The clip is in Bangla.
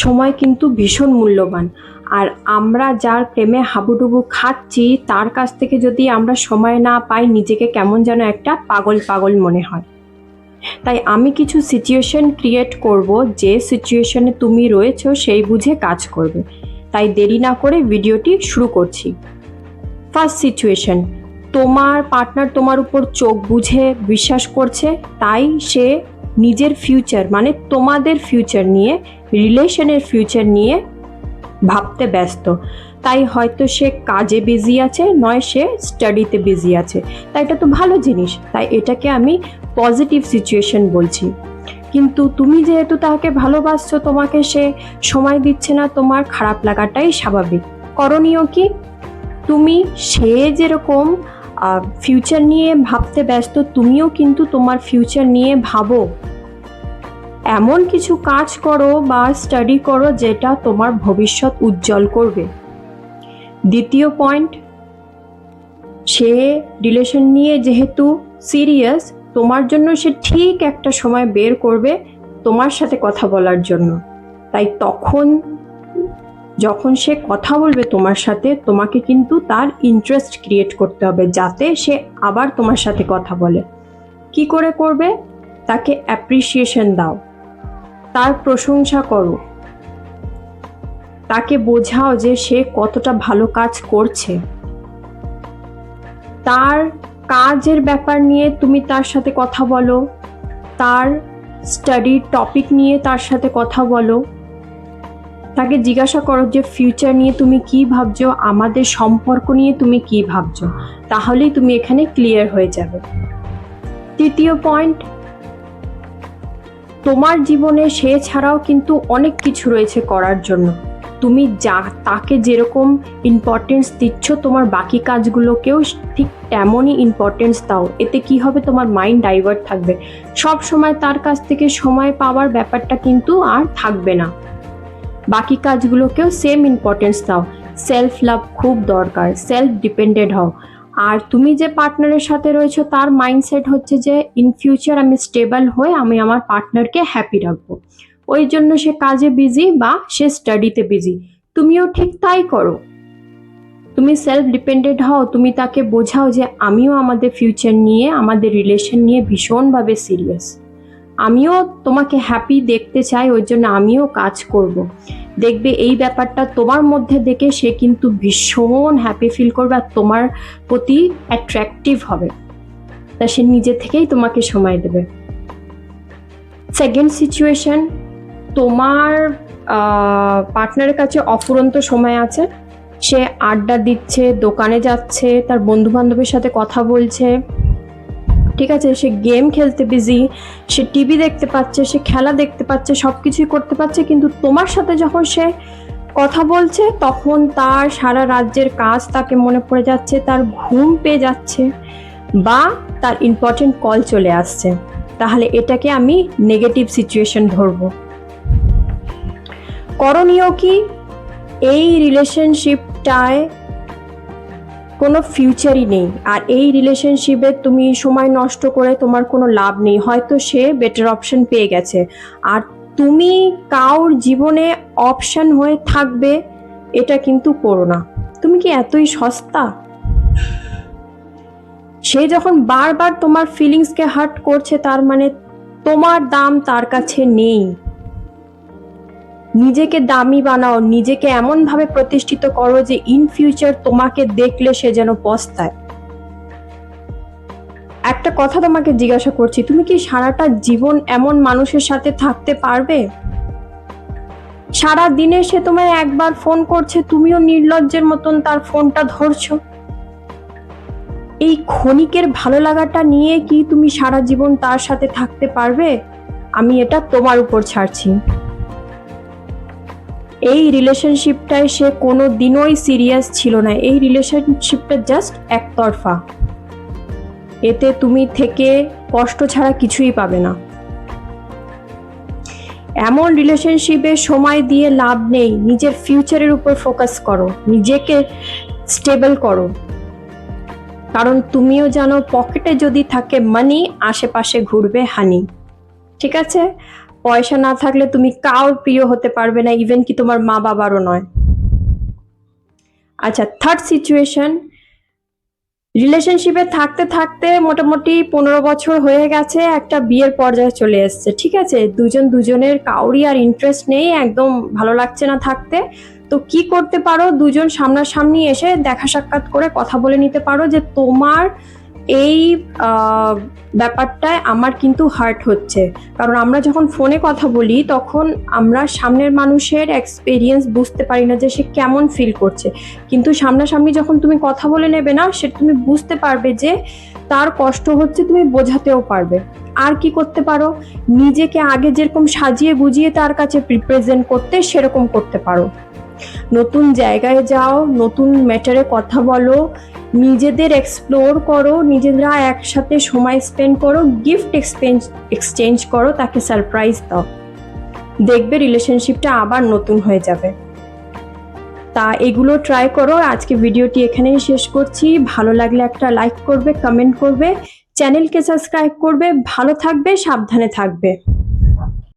সময় কিন্তু ভীষণ মূল্যবান। আর আমরা যার প্রেমে হাবুডুবু খাচ্ছি তার কাছ থেকে যদি আমরা সময় না পাই, নিজেকে কেমন যেন একটা পাগল পাগল মনে হয়। তাই আমি কিছু সিচুয়েশন ক্রিয়েট করব, যে সিচুয়েশনে তুমি রয়েছো সেই বুঝে কাজ করবে। তাই দেরি না করে ভিডিওটি শুরু করছি। ফার্স্ট সিচুয়েশন, তোমার পার্টনার তোমার উপর চোখ বুঝে বিশ্বাস করছে, তাই সে নিজের ফিউচার মানে তোমাদের ফিউচার নিয়ে, রিলেশনের ফিউচার নিয়ে ভাবতে ব্যস্ত। তাই হয়তো সে কাজে বিজি আছে, নয় সে স্টাডিতে বিজি আছে। তাই এটা তো ভালো জিনিস, তাই এটাকে আমি পজিটিভ সিচুয়েশন বলছি। কিন্তু তুমি যেহেতু তাকে ভালোবাসছো, তোমাকে সে সময় দিচ্ছে না, তোমার খারাপ লাগাটাই স্বাভাবিক। করণীয় কি? তুমি সে যেরকম ফিউচার নিয়ে ভাবতে ব্যস্ত, তুমিও কিন্তু তোমার ফিউচার নিয়ে ভাবো। এমন কিছু কাজ করো বা স্টাডি করো যেটা তোমার ভবিষ্যৎ উজ্জ্বল করবে। দ্বিতীয় পয়েন্ট, সে রিলেশন নিয়ে যেহেতু সিরিয়াস, তোমার জন্য সে ঠিক একটা সময় বের করবে তোমার সাথে কথা বলার জন্য। তাই তখন যখন সে কথা বলবে তোমার সাথে, তোমাকে কিন্তু তার ইন্টারেস্ট ক্রিয়েট করতে হবে যাতে সে আবার তোমার সাথে কথা বলে। কি করে করবে? তাকে অ্যাপ্রিসিয়েশন দাও, তার প্রশংসা করো, তাকে বোঝাও যে সে কতটা ভালো কাজ করছে। তার কাজের ব্যাপার নিয়ে তুমি তার সাথে কথা বলো, তার স্টাডির টপিক নিয়ে তার সাথে কথা বলো। তাকে জিজ্ঞাসা করো যে ফিউচার নিয়ে তুমি কি ভাবছো, আমাদের সম্পর্ক নিয়ে তুমি কি ভাবছো, তাহলেই তুমি এখানে ক্লিয়ার হয়ে যাবে। তৃতীয় পয়েন্ট, তোমার জীবনে সে ছাড়াও কিন্তু অনেক কিছু রয়েছে করার জন্য। তুমি তাকে যেরকম ইম্পর্টেন্স দিচ্ছ, তোমার বাকি কাজগুলোকেও ঠিক তেমনই ইম্পর্টেন্স দাও। এতে কি হবে? তোমার মাইন্ড ডাইভার্ট থাকবে, সব সময় তার কাছ থেকে সময় পাওয়ার ব্যাপারটা কিন্তু আর থাকবে না। বাকি কাজগুলোকেও সেম ইম্পর্টেন্স দাও। সেলফ লাভ খুব দরকার, সেলফ ডিপেন্ডেন্ট হও। আর তুমি যে পার্টনারের সাথে রয়েছো তার মাইন্ডসেট হচ্ছে যে ইন ফিউচার আমি স্টেবল হয়ে আমি আমার পার্টনারকে হ্যাপি রাখবো। ওই জন্য সে কাজে বিজি বা সে স্টাডিতে বিজি। তুমিও ঠিক তাই করো। তুমি সেলফ ডিপেন্ডেন্ট হও, তুমি তাকে বোঝাও যে আমিও আমাদের ফিউচার নিয়ে, আমাদের রিলেশন নিয়ে ভীষণভাবে সিরিয়াস। আমিও তোমাকে হ্যাপি দেখতে চাই, ওই জন্য আমিও কাজ করব। দেখবে এই ব্যাপারটা তোমার মধ্যে দেখে সে কিন্তু ভীষণ হ্যাপি ফিল করবে আর তোমার প্রতি অ্যাট্রাকটিভ হবে। তা সে নিজে থেকেই তোমাকে সময় দেবে। সেকেন্ড সিচুয়েশন, তোমার পার্টনারের কাছে অফুরন্ত সময় আছে। সে আড্ডা দিচ্ছে, দোকানে যাচ্ছে, তার বন্ধু বান্ধবের সাথে কথা বলছে, ঠিক আছে, সে গেম খেলতে বিজি, সে টিভি দেখতে পাচ্ছে, সে খেলা দেখতে পাচ্ছে, সব কিছুই করতে পারছে। কিন্তু তোমার সাথে যখন সে কথা বলছে তখন তার সারা রাজ্যের কাজ তাকে মনে পড়ে যাচ্ছে, তার ঘুম পেয়ে যাচ্ছে বা তার ইম্পর্টেন্ট কল চলে আসছে। তাহলে এটাকে আমি নেগেটিভ সিচুয়েশন ধরবো। করণীয় কি? এই রিলেশনশিপটায় কোনো ফিউচারই নেই, আর এই রিলেশনশিপে তুমি সময় নষ্ট করে তোমার কোনো লাভ নেই। হয়তো সে বেটার অপশন পেয়ে গেছে, আর তুমি কাউর জীবনে অপশন হয়ে থাকবে এটা কিন্তু করো না। তুমি কি এতই সস্তা? সে যখন বারবার তোমার ফিলিংসকে হার্ট করছে, তার মানে তোমার দাম তার কাছে নেই। নিজেকে দামি বানাও, নিজেকে এমনভাবে প্রতিষ্ঠিত করো যে ইন ফিউচার তোমাকে দেখলে সে যেন পস্তায়। একটা কথা তোমাকে জিজ্ঞাসা করছি, তুমি কি সারাটা জীবন এমন মানুষের সাথে থাকতে পারবে? সারা দিনে সে তোমায় একবার ফোন করছে, তুমিও নির্লজ্জের মতন তার ফোনটা ধরছো। এই ক্ষণিকের ভালো লাগাটা নিয়ে কি তুমি সারা জীবন তার সাথে থাকতে পারবে? আমি এটা তোমার উপর ছাড়ছি। এই রিলেশনশিপটায় সে কোনো দিনই সিরিয়াস ছিল না, এই রিলেশনশিপটা জাস্ট একতরফা। এতে তুমি থেকে কষ্ট ছাড়া কিছুই পাবে না। এমন রিলেশনশিপে সময় দিয়ে লাভ নেই। নিজের ফিউচারের উপর ফোকাস করো, নিজেকে স্টেবল করো। কারণ তুমিও জানো পকেটে যদি থাকে মানি, আশেপাশে ঘুরবে হানি। ঠিক আছে? পয়সা না থাকলে তুমি কারোর প্রিয় হতে পারবে না, ইভেন কি তোমার মা বাবারও নয়। আচ্ছা, থার্ড সিচুয়েশন, রিলেশনশিপে থাকতে থাকতে মোটামুটি 15 বছর হয়ে গেছে, একটা বিয়ের পর্যায়ে চলে এসছে, ঠিক আছে, দুজনের কাউরি আর ইন্টারেস্ট নেই, একদম ভালো লাগছে না থাকতে। তো কি করতে পারো, দুজন সামনাসামনি এসে দেখা সাক্ষাৎ করে কথা বলে নিতে পারো যে তোমার এই ব্যাপারটায় আমার কিন্তু হার্ট হচ্ছে। কারণ আমরা যখন ফোনে কথা বলি তখন আমরা সামনের মানুষের এক্সপিরিয়েন্স বুঝতে পারি না যে সে কেমন ফিল করছে, কিন্তু সামনাসামনি যখন তুমি কথা বলে নেবে না, সে তুমি বুঝতে পারবে যে তার কষ্ট হচ্ছে, তুমি বোঝাতেও পারবে। আর কি করতে পারো, নিজেকে আগে যেরকম সাজিয়ে গুজিয়ে তার কাছে প্রিপ্রেজেন্ট করতে, সেরকম করতে পারো। নতুন জায়গায় যাও, নতুন ম্যাটারে কথা বলো, নিজেদের এক্সপ্লোর করো, নিজেরা একসাথে সময় স্পেন্ড করো, গিফট এক্সচেঞ্জ করো, তাকে সারপ্রাইজ দাও, দেখবে রিলেশনশিপটা আবার নতুন হয়ে যাবে। তা এগুলো ট্রাই করো। আজকে ভিডিওটি এখানেই শেষ করছি। ভালো লাগলে একটা লাইক করবে, কমেন্ট করবে, চ্যানেলকে সাবস্ক্রাইব করবে। ভালো থাকবে, সাবধানে থাকবে।